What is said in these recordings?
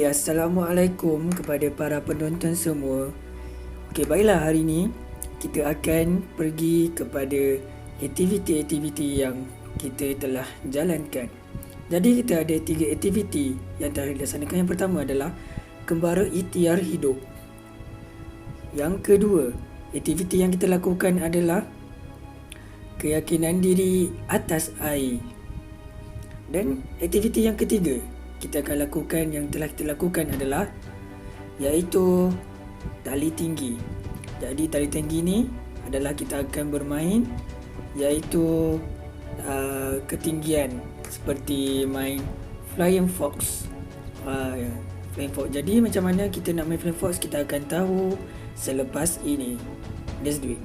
Okey, Assalamualaikum kepada para penonton semua. Okey, baiklah, hari ini kita akan pergi kepada aktiviti-aktiviti yang kita telah jalankan. Jadi kita ada 3 aktiviti yang telah dilaksanakan. Yang pertama adalah Kembara Ikhtiar Hidup. Yang kedua, aktiviti yang kita lakukan adalah Keyakinan Diri Atas Air. Dan aktiviti yang ketiga kita akan lakukan, yang telah kita lakukan adalah iaitu tali tinggi. Jadi tali tinggi ni adalah kita akan bermain iaitu ketinggian seperti main Flying Fox. Flying Fox. Jadi macam mana kita nak main Flying Fox, kita akan tahu selepas ini. Let's do it.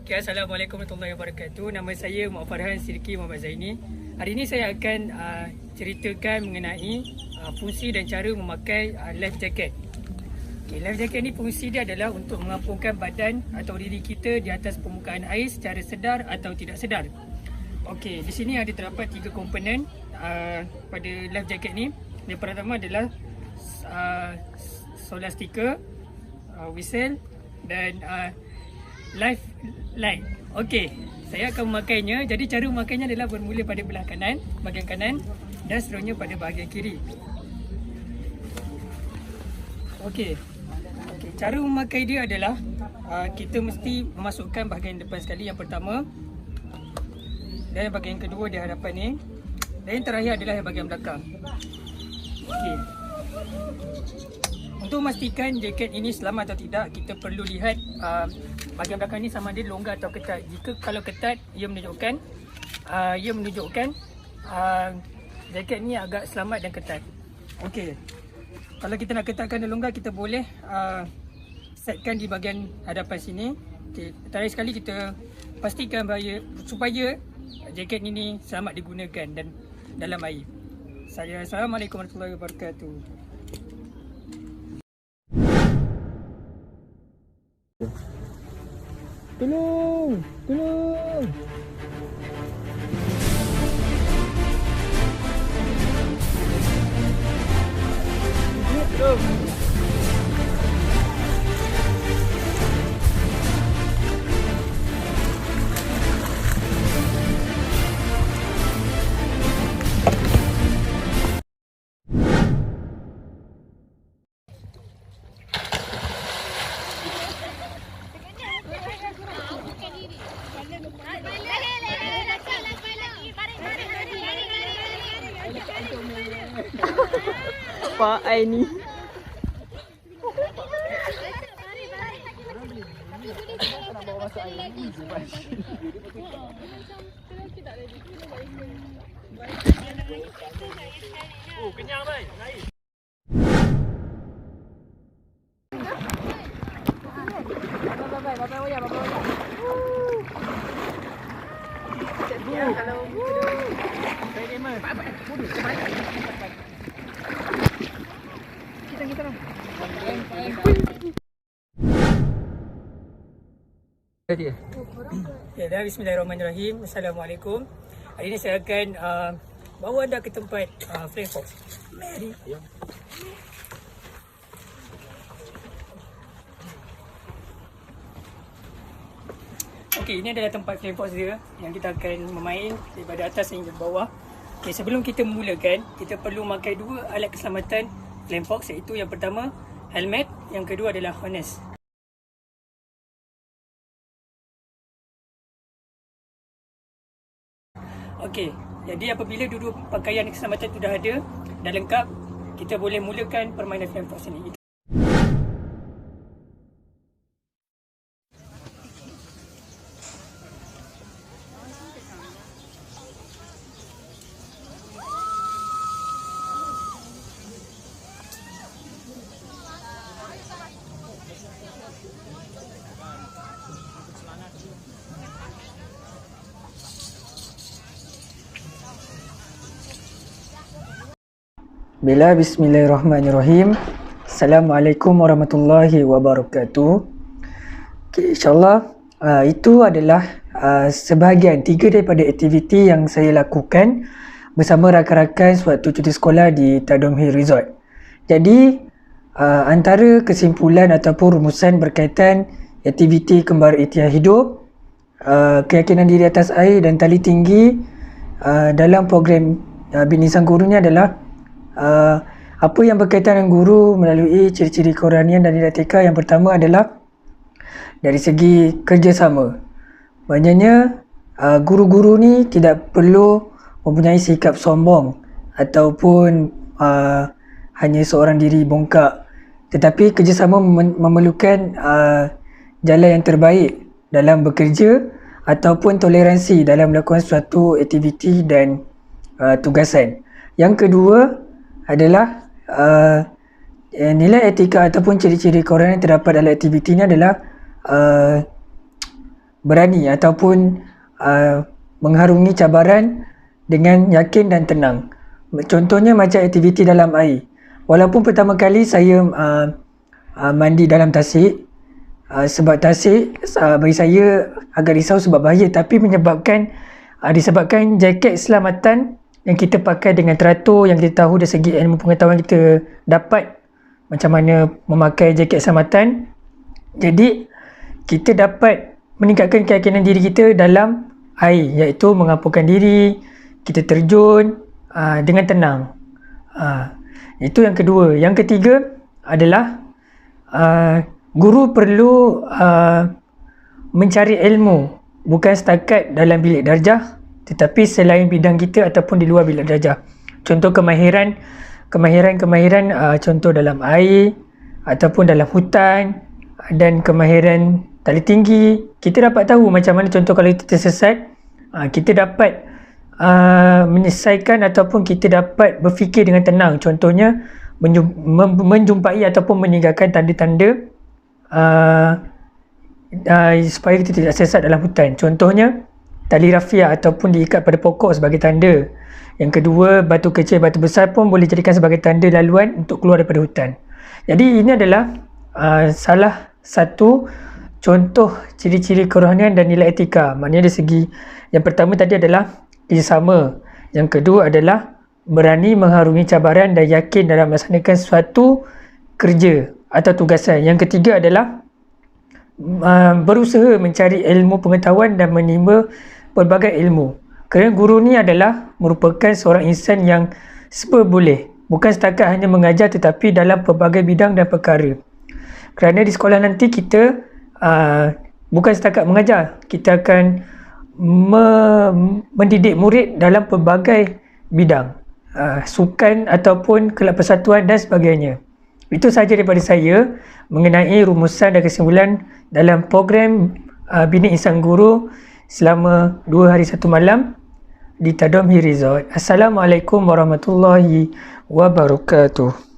Okay, Assalamualaikum warahmatullahi wabarakatuh. Nama saya Muhammad Farhan Sirki Muhammad Zaini. Hari ini saya akan ceritakan mengenai fungsi dan cara memakai life jacket. Okay, life jacket ni fungsi dia adalah untuk mengapungkan badan atau diri kita di atas permukaan air secara sedar atau tidak sedar. Okey, di sini ada terdapat 3 komponen pada life jacket ni. Yang pertama adalah solar sticker, whistle dan life light. Okey, saya akan memakainya. Jadi cara memakainya adalah bermula pada belah kanan, bahagian kanan, dan seterusnya pada bahagian kiri. Okey, cara memakai dia adalah kita mesti memasukkan bahagian depan sekali, yang pertama, dan bahagian kedua di hadapan ni, dan yang terakhir adalah yang bahagian belakang. Okey. Untuk memastikan jaket ini selamat atau tidak, kita perlu lihat bahagian belakang ni sama ada longgar atau ketat. Jika kalau ketat, ia menunjukkan jaket ni agak selamat dan ketat. Okey. Kalau kita nak ketatkan dan longgar, kita boleh setkan di bahagian hadapan sini. Okey, terakhir sekali kita pastikan supaya jaket ini selamat digunakan dan dalam air. Assalamualaikum warahmatullahi wabarakatuh. Tolong! Tolong! Tolong! Pak Aini. Oh, kenyang bai. Naik. Ya, dan bismillahirrahmanirrahim. Assalamualaikum. Hari ini saya akan bawa anda ke tempat Flame Fox. Mari. Okey, ini adalah tempat Flame Fox dia yang kita akan memain daripada atas hingga bawah. Okey, sebelum kita memulakan, kita perlu memakai 2 alat keselamatan Flame Fox, iaitu yang pertama helmet, yang kedua adalah harness. Okey, jadi apabila dua-dua pakaian keselamatan sudah ada dan lengkap, kita boleh mulakan permainan Flame Fox ini. Bismillahirrahmanirrahim. Assalamualaikum warahmatullahi wabarakatuh. Okay, InsyaAllah itu adalah sebahagian 3 daripada aktiviti yang saya lakukan bersama rakan-rakan sewaktu cuti sekolah di Tadom Hill Resort. Jadi antara kesimpulan ataupun rumusan berkaitan aktiviti kembar ikhtiar hidup, keyakinan diri atas air dan tali tinggi dalam program Binisan Guru ni adalah apa yang berkaitan dengan guru melalui ciri-ciri keoranian dan didaktika. Yang pertama adalah dari segi kerjasama. Maknanya guru-guru ni tidak perlu mempunyai sikap sombong ataupun hanya seorang diri bongkak, tetapi kerjasama memerlukan jalan yang terbaik dalam bekerja ataupun toleransi dalam melakukan suatu aktiviti dan tugasan. Yang kedua adalah nilai etika ataupun ciri-ciri keoranian yang terdapat dalam aktiviti ini adalah berani ataupun mengharungi cabaran dengan yakin dan tenang. Contohnya macam aktiviti dalam air. Walaupun pertama kali saya mandi dalam tasik, sebab tasik bagi saya agak risau sebab bahaya, tapi disebabkan jaket keselamatan yang kita pakai dengan teratur, yang kita tahu dari segi ilmu pengetahuan kita dapat macam mana memakai jaket keselamatan. Jadi kita dapat meningkatkan keyakinan diri kita dalam air, iaitu mengampurkan diri, kita terjun dengan tenang. Itu yang kedua. Yang ketiga adalah guru perlu mencari ilmu bukan setakat dalam bilik darjah, tetapi selain bidang kita ataupun di luar bilik darjah. Contoh kemahiran contoh dalam air ataupun dalam hutan, dan kemahiran tali tinggi. Kita dapat tahu macam mana, contoh kalau kita tersesat, kita dapat menyelesaikan ataupun kita dapat berfikir dengan tenang. Contohnya menjumpai ataupun meninggalkan tanda-tanda supaya kita tidak sesat dalam hutan. Contohnya tali rafia ataupun diikat pada pokok sebagai tanda. Yang kedua, batu kecil, batu besar pun boleh dijadikan sebagai tanda laluan untuk keluar daripada hutan. Jadi ini adalah salah satu contoh ciri-ciri kerohanian dan nilai etika. Maknanya dari segi yang pertama tadi adalah kerjasama. Yang kedua adalah berani mengharungi cabaran dan yakin dalam melaksanakan suatu kerja atau tugasan. Yang ketiga adalah berusaha mencari ilmu pengetahuan dan menimba pelbagai ilmu. Kerana guru ni adalah merupakan seorang insan yang serba boleh, bukan setakat hanya mengajar tetapi dalam pelbagai bidang dan perkara. Kerana di sekolah nanti kita bukan setakat mengajar, kita akan mendidik murid dalam pelbagai bidang, sukan ataupun kelab persatuan dan sebagainya. Itu sahaja daripada saya mengenai rumusan dan kesimpulan dalam program Bina Insan Guru selama 2 hari 1 malam di Tadom Resort. Assalamualaikum warahmatullahi wabarakatuh.